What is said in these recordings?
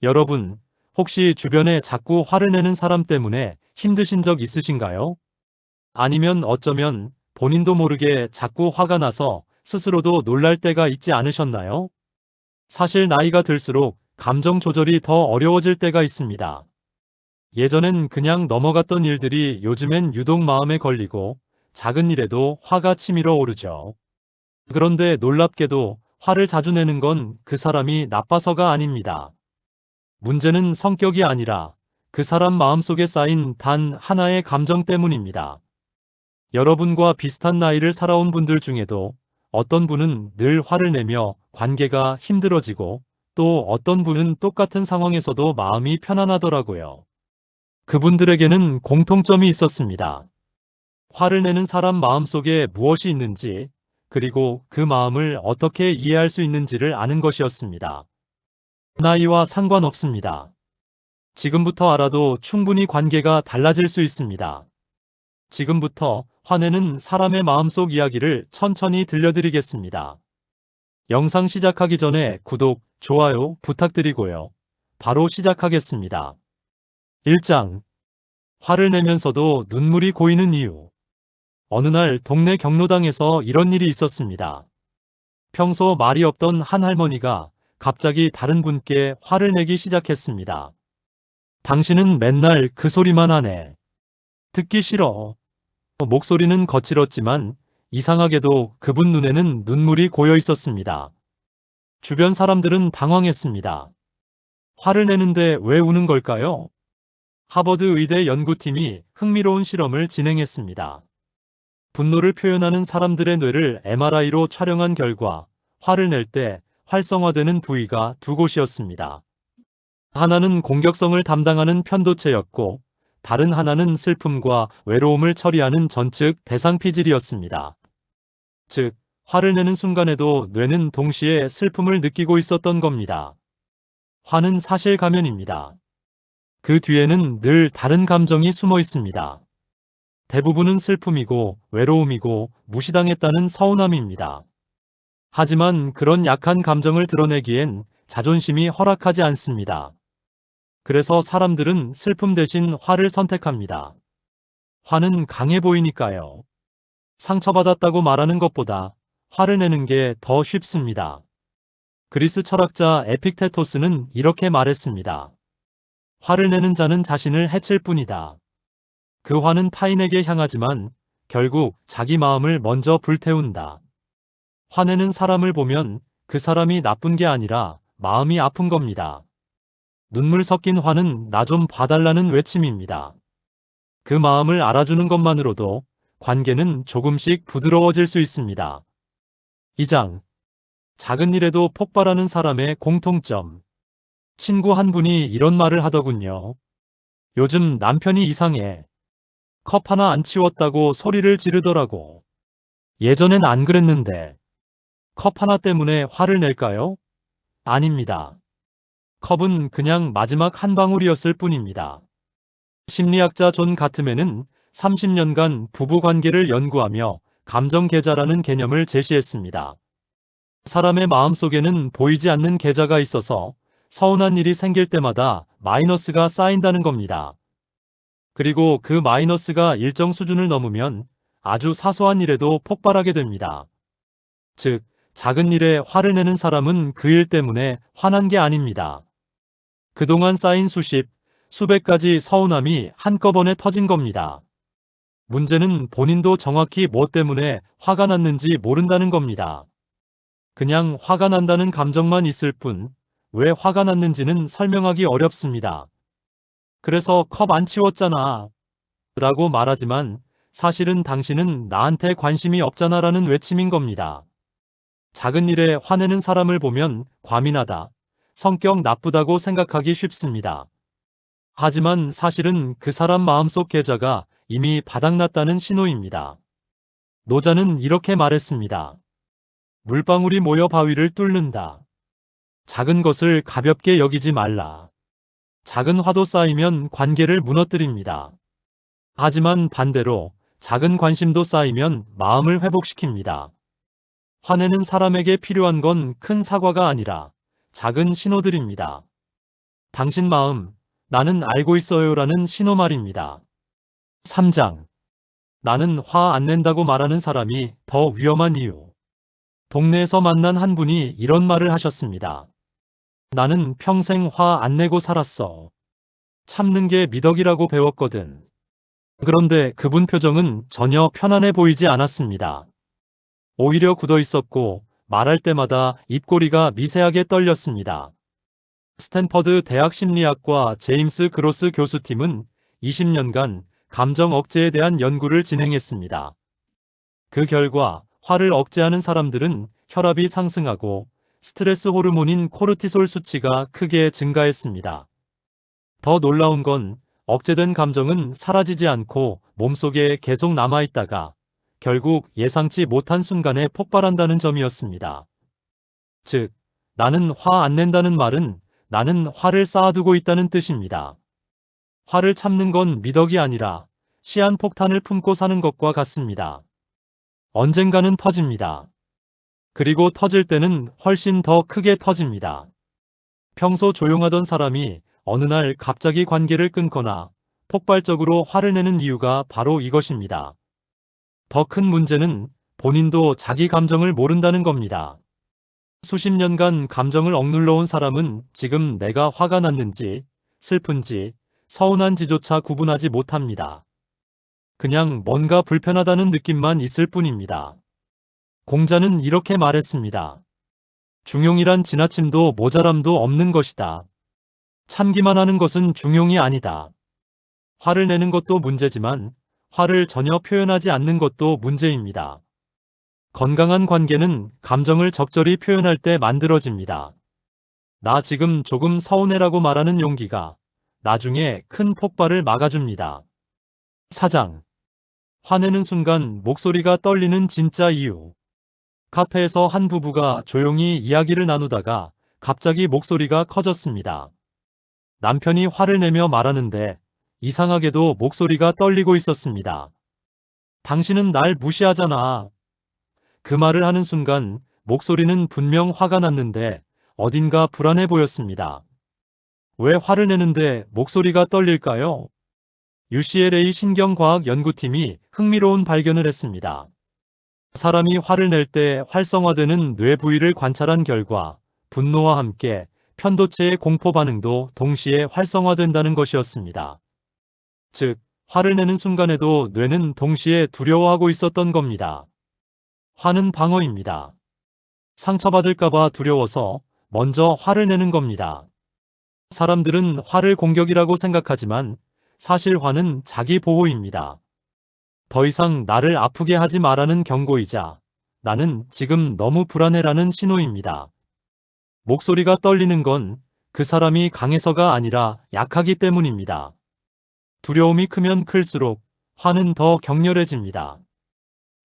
여러분, 혹시 주변에 자꾸 화를 내는 사람 때문에 힘드신 적 있으신가요? 아니면 어쩌면 본인도 모르게 자꾸 화가 나서 스스로도 놀랄 때가 있지 않으셨나요? 사실 나이가 들수록 감정 조절이 더 어려워질 때가 있습니다. 예전엔 그냥 넘어갔던 일들이 요즘엔 유독 마음에 걸리고 작은 일에도 화가 치밀어 오르죠. 그런데 놀랍게도 화를 자주 내는 건 그 사람이 나빠서가 아닙니다. 문제는 성격이 아니라 그 사람 마음속에 쌓인 단 하나의 감정 때문입니다. 여러분과 비슷한 나이를 살아온 분들 중에도 어떤 분은 늘 화를 내며 관계가 힘들어지고 또 어떤 분은 똑같은 상황에서도 마음이 편안하더라고요. 그분들에게는 공통점이 있었습니다. 화를 내는 사람 마음속에 무엇이 있는지, 그리고 그 마음을 어떻게 이해할 수 있는지를 아는 것이었습니다. 나이와 상관없습니다. 지금부터 알아도 충분히 관계가 달라질 수 있습니다. 지금부터 화내는 사람의 마음속 이야기를 천천히 들려드리겠습니다. 영상 시작하기 전에 구독, 좋아요 부탁드리고요. 바로 시작하겠습니다. 1장. 화를 내면서도 눈물이 고이는 이유. 어느 날 동네 경로당에서 이런 일이 있었습니다. 평소 말이 없던 한 할머니가 갑자기 다른 분께 화를 내기 시작했습니다. 당신은 맨날 그 소리만 하네. 듣기 싫어. 목소리는 거칠었지만 이상하게도 그분 눈에는 눈물이 고여 있었습니다. 주변 사람들은 당황했습니다. 화를 내는데 왜 우는 걸까요? 하버드 의대 연구팀이 흥미로운 실험을 진행했습니다. 분노를 표현하는 사람들의 뇌를 MRI로 촬영한 결과 화를 낼 때 활성화되는 부위가 두 곳이었습니다. 하나는 공격성을 담당하는 편도체였고 다른 하나는 슬픔과 외로움을 처리하는 전측 대상 피질이었습니다. 즉, 화를 내는 순간에도 뇌는 동시에 슬픔을 느끼고 있었던 겁니다. 화는 사실 가면입니다. 그 뒤에는 늘 다른 감정이 숨어 있습니다. 대부분은 슬픔이고 외로움이고 무시당했다는 서운함입니다. 하지만 그런 약한 감정을 드러내기엔 자존심이 허락하지 않습니다. 그래서 사람들은 슬픔 대신 화를 선택합니다. 화는 강해 보이니까요. 상처받았다고 말하는 것보다 화를 내는 게 더 쉽습니다. 그리스 철학자 에픽테토스는 이렇게 말했습니다. 화를 내는 자는 자신을 해칠 뿐이다. 그 화는 타인에게 향하지만 결국 자기 마음을 먼저 불태운다. 화내는 사람을 보면 그 사람이 나쁜 게 아니라 마음이 아픈 겁니다. 눈물 섞인 화는 나 좀 봐달라는 외침입니다. 그 마음을 알아주는 것만으로도 관계는 조금씩 부드러워질 수 있습니다. 2장. 작은 일에도 폭발하는 사람의 공통점. 친구 한 분이 이런 말을 하더군요. 요즘 남편이 이상해. 컵 하나 안 치웠다고 소리를 지르더라고. 예전엔 안 그랬는데. 컵 하나 때문에 화를 낼까요? 아닙니다. 컵은 그냥 마지막 한 방울이었을 뿐입니다. 심리학자 존 가트맨은 30년간 부부 관계를 연구하며 감정 계좌라는 개념을 제시했습니다. 사람의 마음속에는 보이지 않는 계좌가 있어서 서운한 일이 생길 때마다 마이너스가 쌓인다는 겁니다. 그리고 그 마이너스가 일정 수준을 넘으면 아주 사소한 일에도 폭발하게 됩니다. 즉, 작은 일에 화를 내는 사람은 그 일 때문에 화난 게 아닙니다. 그동안 쌓인 수십, 수백 가지 서운함이 한꺼번에 터진 겁니다. 문제는 본인도 정확히 뭐 때문에 화가 났는지 모른다는 겁니다. 그냥 화가 난다는 감정만 있을 뿐, 왜 화가 났는지는 설명하기 어렵습니다. 그래서 컵 안 치웠잖아 라고 말하지만 사실은 당신은 나한테 관심이 없잖아 라는 외침인 겁니다. 작은 일에 화내는 사람을 보면 과민하다, 성격 나쁘다고 생각하기 쉽습니다. 하지만 사실은 그 사람 마음속 계좌가 이미 바닥났다는 신호입니다. 노자는 이렇게 말했습니다. 물방울이 모여 바위를 뚫는다. 작은 것을 가볍게 여기지 말라. 작은 화도 쌓이면 관계를 무너뜨립니다. 하지만 반대로 작은 관심도 쌓이면 마음을 회복시킵니다. 화내는 사람에게 필요한 건 큰 사과가 아니라 작은 신호들입니다. 당신 마음, 나는 알고 있어요라는 신호 말입니다. 3장. 나는 화 안 낸다고 말하는 사람이 더 위험한 이유. 동네에서 만난 한 분이 이런 말을 하셨습니다. 나는 평생 화 안 내고 살았어. 참는 게 미덕이라고 배웠거든. 그런데 그분 표정은 전혀 편안해 보이지 않았습니다. 오히려 굳어 있었고 말할 때마다 입꼬리가 미세하게 떨렸습니다. 스탠퍼드 대학 심리학과 제임스 그로스 교수팀은 20년간 감정 억제에 대한 연구를 진행했습니다. 그 결과 화를 억제하는 사람들은 혈압이 상승하고 스트레스 호르몬인 코르티솔 수치가 크게 증가했습니다. 더 놀라운 건 억제된 감정은 사라지지 않고 몸속에 계속 남아있다가 결국 예상치 못한 순간에 폭발한다는 점이었습니다. 즉, 나는 화 안 낸다는 말은 나는 화를 쌓아두고 있다는 뜻입니다. 화를 참는 건 미덕이 아니라 시한폭탄을 품고 사는 것과 같습니다. 언젠가는 터집니다. 그리고 터질 때는 훨씬 더 크게 터집니다. 평소 조용하던 사람이 어느 날 갑자기 관계를 끊거나 폭발적으로 화를 내는 이유가 바로 이것입니다. 더 큰 문제는 본인도 자기 감정을 모른다는 겁니다. 수십 년간 감정을 억눌러 온 사람은 지금 내가 화가 났는지, 슬픈지, 서운한지조차 구분하지 못합니다. 그냥 뭔가 불편하다는 느낌만 있을 뿐입니다. 공자는 이렇게 말했습니다. 중용이란 지나침도 모자람도 없는 것이다. 참기만 하는 것은 중용이 아니다. 화를 내는 것도 문제지만 화를 전혀 표현하지 않는 것도 문제입니다. 건강한 관계는 감정을 적절히 표현할 때 만들어집니다. 나 지금 조금 서운해라고 말하는 용기가 나중에 큰 폭발을 막아줍니다. 4장. 화내는 순간 목소리가 떨리는 진짜 이유. 카페에서 한 부부가 조용히 이야기를 나누다가 갑자기 목소리가 커졌습니다. 남편이 화를 내며 말하는데 이상하게도 목소리가 떨리고 있었습니다. 당신은 날 무시하잖아. 그 말을 하는 순간 목소리는 분명 화가 났는데 어딘가 불안해 보였습니다. 왜 화를 내는데 목소리가 떨릴까요? UCLA 신경과학 연구팀이 흥미로운 발견을 했습니다. 사람이 화를 낼 때 활성화되는 뇌 부위를 관찰한 결과 분노와 함께 편도체의 공포 반응도 동시에 활성화된다는 것이었습니다. 즉, 화를 내는 순간에도 뇌는 동시에 두려워하고 있었던 겁니다. 화는 방어입니다. 상처받을까봐 두려워서 먼저 화를 내는 겁니다. 사람들은 화를 공격이라고 생각하지만 사실 화는 자기 보호입니다. 더 이상 나를 아프게 하지 마라는 경고이자 나는 지금 너무 불안해라는 신호입니다. 목소리가 떨리는 건 그 사람이 강해서가 아니라 약하기 때문입니다. 두려움이 크면 클수록 화는 더 격렬해집니다.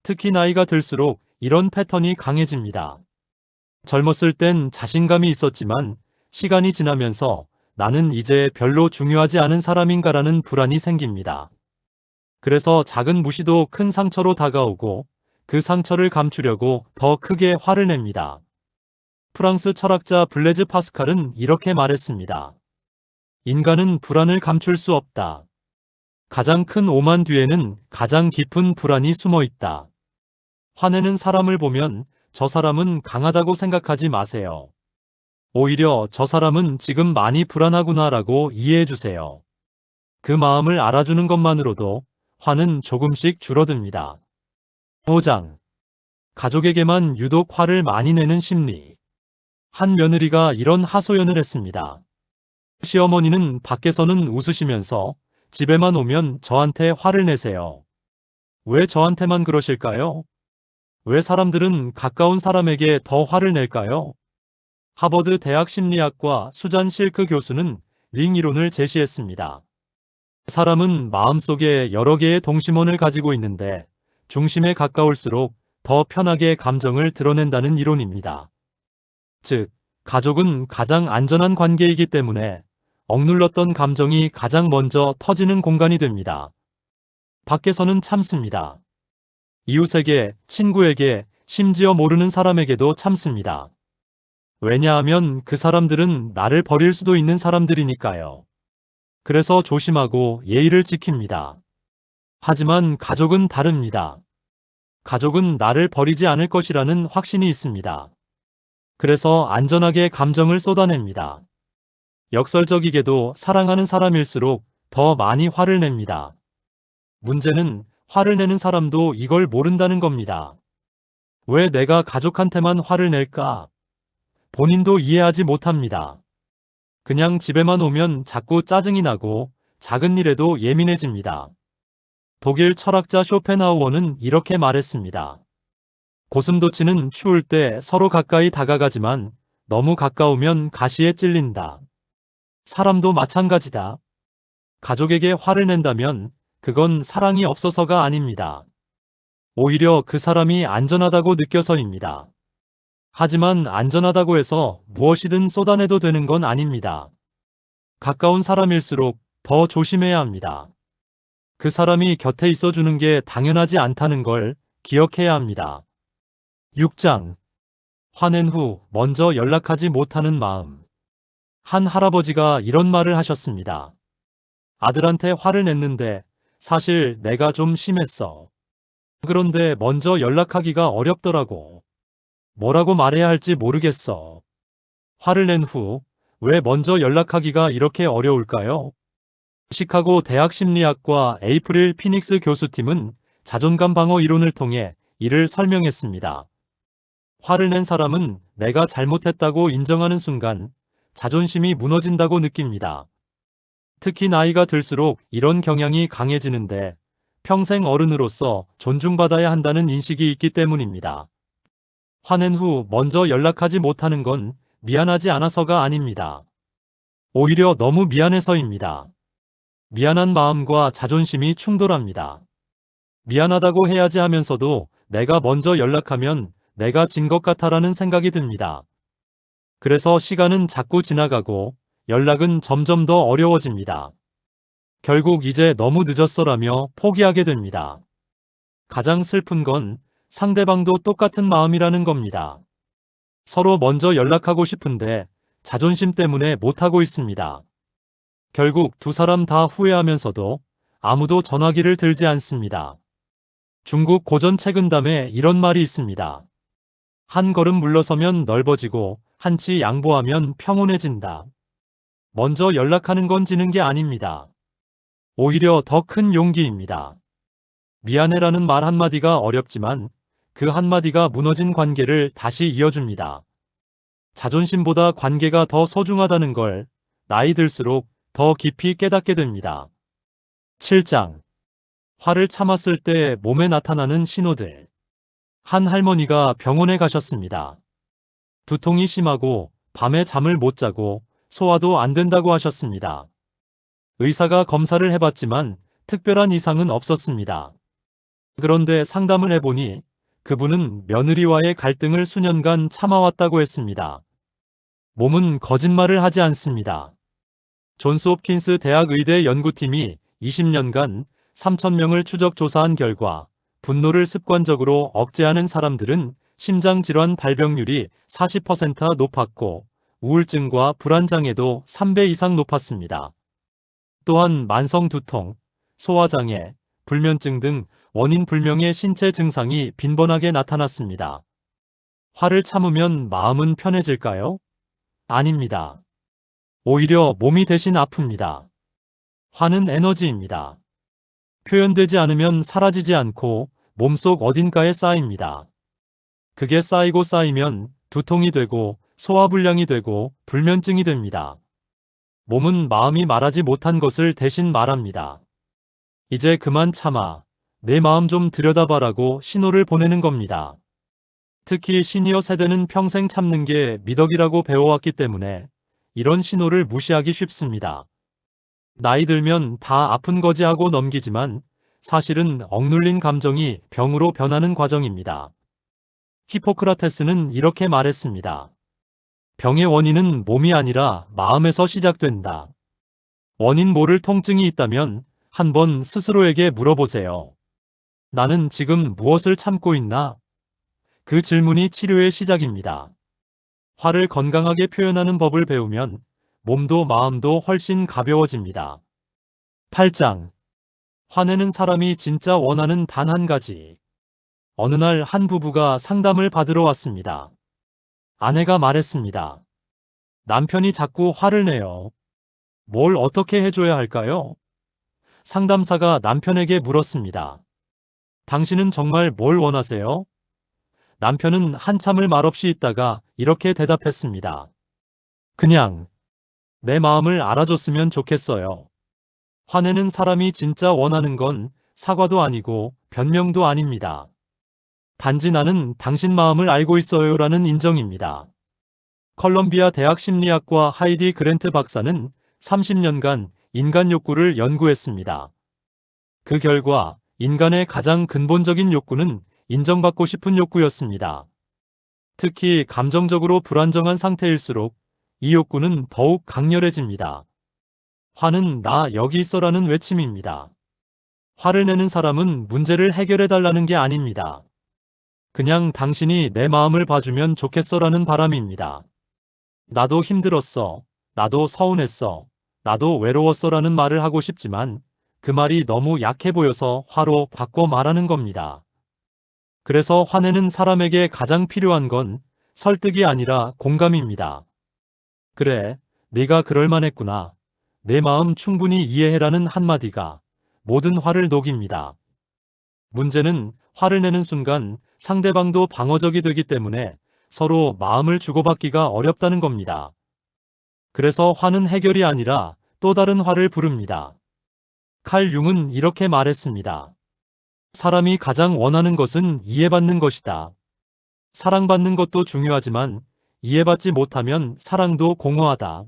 특히 나이가 들수록 이런 패턴이 강해집니다. 젊었을 땐 자신감이 있었지만 시간이 지나면서 나는 이제 별로 중요하지 않은 사람인가라는 불안이 생깁니다. 그래서 작은 무시도 큰 상처로 다가오고 그 상처를 감추려고 더 크게 화를 냅니다. 프랑스 철학자 블레즈 파스칼은 이렇게 말했습니다. 인간은 불안을 감출 수 없다. 가장 큰 오만 뒤에는 가장 깊은 불안이 숨어 있다. 화내는 사람을 보면 저 사람은 강하다고 생각하지 마세요. 오히려 저 사람은 지금 많이 불안하구나라고 이해해 주세요. 그 마음을 알아주는 것만으로도 화는 조금씩 줄어듭니다. 5장. 가족에게만 유독 화를 많이 내는 심리. 한 며느리가 이런 하소연을 했습니다. 시어머니는 밖에서는 웃으시면서 집에만 오면 저한테 화를 내세요. 왜 저한테만 그러실까요? 왜 사람들은 가까운 사람에게 더 화를 낼까요? 하버드 대학 심리학과 수잔 실크 교수는 링 이론을 제시했습니다. 사람은 마음속에 여러 개의 동심원을 가지고 있는데 중심에 가까울수록 더 편하게 감정을 드러낸다는 이론입니다. 즉, 가족은 가장 안전한 관계이기 때문에 억눌렀던 감정이 가장 먼저 터지는 공간이 됩니다. 밖에서는 참습니다. 이웃에게, 친구에게, 심지어 모르는 사람에게도 참습니다. 왜냐하면 그 사람들은 나를 버릴 수도 있는 사람들이니까요. 그래서 조심하고 예의를 지킵니다. 하지만 가족은 다릅니다. 가족은 나를 버리지 않을 것이라는 확신이 있습니다. 그래서 안전하게 감정을 쏟아냅니다. 역설적이게도 사랑하는 사람일수록 더 많이 화를 냅니다. 문제는 화를 내는 사람도 이걸 모른다는 겁니다. 왜 내가 가족한테만 화를 낼까? 본인도 이해하지 못합니다. 그냥 집에만 오면 자꾸 짜증이 나고 작은 일에도 예민해집니다. 독일 철학자 쇼펜하우어는 이렇게 말했습니다. 고슴도치는 추울 때 서로 가까이 다가가지만 너무 가까우면 가시에 찔린다. 사람도 마찬가지다. 가족에게 화를 낸다면 그건 사랑이 없어서가 아닙니다. 오히려 그 사람이 안전하다고 느껴서입니다. 하지만 안전하다고 해서 무엇이든 쏟아내도 되는 건 아닙니다. 가까운 사람일수록 더 조심해야 합니다. 그 사람이 곁에 있어주는 게 당연하지 않다는 걸 기억해야 합니다. 6장. 화낸 후 먼저 연락하지 못하는 마음. 한 할아버지가 이런 말을 하셨습니다. 아들한테 화를 냈는데 사실 내가 좀 심했어. 그런데 먼저 연락하기가 어렵더라고. 뭐라고 말해야 할지 모르겠어. 화를 낸 후 왜 먼저 연락하기가 이렇게 어려울까요? 시카고 대학 심리학과 에이프릴 피닉스 교수팀은 자존감 방어 이론을 통해 이를 설명했습니다. 화를 낸 사람은 내가 잘못했다고 인정하는 순간 자존심이 무너진다고 느낍니다. 특히 나이가 들수록 이런 경향이 강해지는데 평생 어른으로서 존중받아야 한다는 인식이 있기 때문입니다. 화낸 후 먼저 연락하지 못하는 건 미안하지 않아서가 아닙니다. 오히려 너무 미안해서입니다. 미안한 마음과 자존심이 충돌합니다. 미안하다고 해야지 하면서도 내가 먼저 연락하면 내가 진 것 같아라는 생각이 듭니다. 그래서 시간은 자꾸 지나가고 연락은 점점 더 어려워집니다. 결국 이제 너무 늦었어라며 포기하게 됩니다. 가장 슬픈 건 상대방도 똑같은 마음이라는 겁니다. 서로 먼저 연락하고 싶은데 자존심 때문에 못하고 있습니다. 결국 두 사람 다 후회하면서도 아무도 전화기를 들지 않습니다. 중국 고전 책은담에 이런 말이 있습니다. 한 걸음 물러서면 넓어지고 한치 양보하면 평온해진다. 먼저 연락하는 건 지는 게 아닙니다. 오히려 더 큰 용기입니다. 미안해라는 말 한마디가 어렵지만 그 한마디가 무너진 관계를 다시 이어줍니다. 자존심보다 관계가 더 소중하다는 걸 나이 들수록 더 깊이 깨닫게 됩니다. 7장. 화를 참았을 때 몸에 나타나는 신호들. 한 할머니가 병원에 가셨습니다. 두통이 심하고 밤에 잠을 못 자고 소화도 안 된다고 하셨습니다. 의사가 검사를 해봤지만 특별한 이상은 없었습니다. 그런데 상담을 해보니 그분은 며느리와의 갈등을 수년간 참아왔다고 했습니다. 몸은 거짓말을 하지 않습니다. 존스 홉킨스 대학 의대 연구팀이 20년간 3,000명을 추적 조사한 결과 분노를 습관적으로 억제하는 사람들은 심장질환 발병률이 40% 높았고 우울증과 불안장애도 3배 이상 높았습니다. 또한 만성 두통, 소화장애, 불면증 등 원인 불명의 신체 증상이 빈번하게 나타났습니다. 화를 참으면 마음은 편해질까요? 아닙니다. 오히려 몸이 대신 아픕니다. 화는 에너지입니다. 표현되지 않으면 사라지지 않고 몸속 어딘가에 쌓입니다. 그게 쌓이고 쌓이면 두통이 되고 소화불량이 되고 불면증이 됩니다. 몸은 마음이 말하지 못한 것을 대신 말합니다. 이제 그만 참아. 내 마음 좀 들여다봐라고 신호를 보내는 겁니다. 특히 시니어 세대는 평생 참는 게 미덕이라고 배워왔기 때문에 이런 신호를 무시하기 쉽습니다. 나이 들면 다 아픈 거지 하고 넘기지만 사실은 억눌린 감정이 병으로 변하는 과정입니다. 히포크라테스는 이렇게 말했습니다. 병의 원인은 몸이 아니라 마음에서 시작된다. 원인 모를 통증이 있다면 한번 스스로에게 물어보세요. 나는 지금 무엇을 참고 있나? 그 질문이 치료의 시작입니다. 화를 건강하게 표현하는 법을 배우면 몸도 마음도 훨씬 가벼워집니다. 8장. 화내는 사람이 진짜 원하는 단 한 가지. 어느 날 한 부부가 상담을 받으러 왔습니다. 아내가 말했습니다. 남편이 자꾸 화를 내요. 뭘 어떻게 해줘야 할까요? 상담사가 남편에게 물었습니다. 당신은 정말 뭘 원하세요? 남편은 한참을 말없이 있다가 이렇게 대답했습니다. 그냥 내 마음을 알아줬으면 좋겠어요. 화내는 사람이 진짜 원하는 건 사과도 아니고 변명도 아닙니다. 단지 나는 당신 마음을 알고 있어요라는 인정입니다. 컬럼비아 대학 심리학과 하이디 그랜트 박사는 30년간 인간 욕구를 연구했습니다. 그 결과 인간의 가장 근본적인 욕구는 인정받고 싶은 욕구였습니다. 특히 감정적으로 불안정한 상태일수록 이 욕구는 더욱 강렬해집니다. 화는 나 여기 있어라는 외침입니다. 화를 내는 사람은 문제를 해결해달라는 게 아닙니다. 그냥 당신이 내 마음을 봐주면 좋겠어라는 바람입니다. 나도 힘들었어. 나도 서운했어. 나도 외로웠어라는 말을 하고 싶지만 그 말이 너무 약해 보여서 화로 바꿔 말하는 겁니다. 그래서 화내는 사람에게 가장 필요한 건 설득이 아니라 공감입니다. 그래, 네가 그럴만했구나. 내 마음 충분히 이해해라는 한마디가 모든 화를 녹입니다. 문제는 화를 내는 순간 상대방도 방어적이 되기 때문에 서로 마음을 주고받기가 어렵다는 겁니다. 그래서 화는 해결이 아니라 또 다른 화를 부릅니다. 칼 융은 이렇게 말했습니다. 사람이 가장 원하는 것은 이해받는 것이다. 사랑받는 것도 중요하지만 이해받지 못하면 사랑도 공허하다.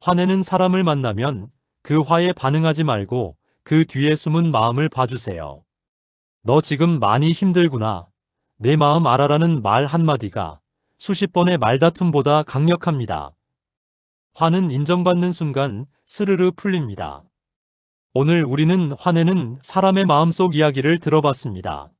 화내는 사람을 만나면 그 화에 반응하지 말고 그 뒤에 숨은 마음을 봐주세요. 너 지금 많이 힘들구나. 내 마음 알아라는 말 한마디가 수십 번의 말다툼보다 강력합니다. 화는 인정받는 순간 스르르 풀립니다. 오늘 우리는 화내는 사람의 마음속 이야기를 들어봤습니다.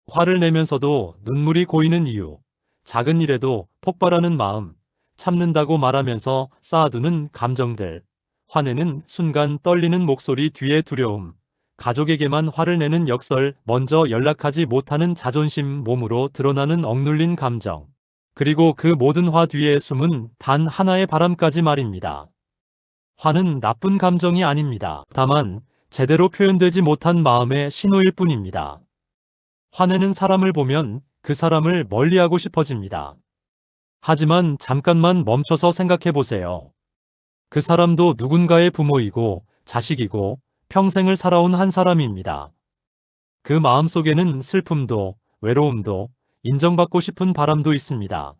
화를 내면서도 눈물이 고이는 이유, 작은 일에도 폭발하는 마음, 참는다고 말하면서 쌓아두는 감정들, 화내는 순간 떨리는 목소리 뒤에 두려움, 가족에게만 화를 내는 역설, 먼저 연락하지 못하는 자존심, 몸으로 드러나는 억눌린 감정, 그리고 그 모든 화 뒤에 숨은 단 하나의 바람까지 말입니다. 화는 나쁜 감정이 아닙니다. 다만 제대로 표현되지 못한 마음의 신호일 뿐입니다. 화내는 사람을 보면 그 사람을 멀리하고 싶어집니다. 하지만 잠깐만 멈춰서 생각해 보세요. 그 사람도 누군가의 부모이고 자식이고 평생을 살아온 한 사람입니다. 그 마음속에는 슬픔도 외로움도 인정받고 싶은 바람도 있습니다.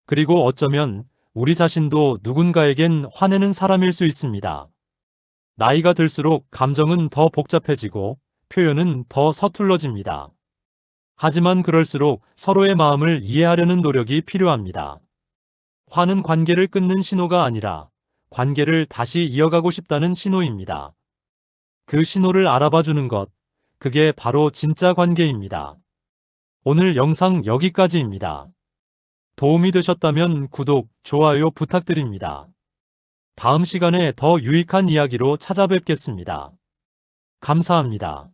그리고 어쩌면 우리 자신도 누군가에겐 화내는 사람일 수 있습니다. 나이가 들수록 감정은 더 복잡해지고 표현은 더 서툴러집니다. 하지만 그럴수록 서로의 마음을 이해하려는 노력이 필요합니다. 화는 관계를 끊는 신호가 아니라 관계를 다시 이어가고 싶다는 신호입니다. 그 신호를 알아봐 주는 것, 그게 바로 진짜 관계입니다. 오늘 영상 여기까지입니다. 도움이 되셨다면 구독, 좋아요 부탁드립니다. 다음 시간에 더 유익한 이야기로 찾아뵙겠습니다. 감사합니다.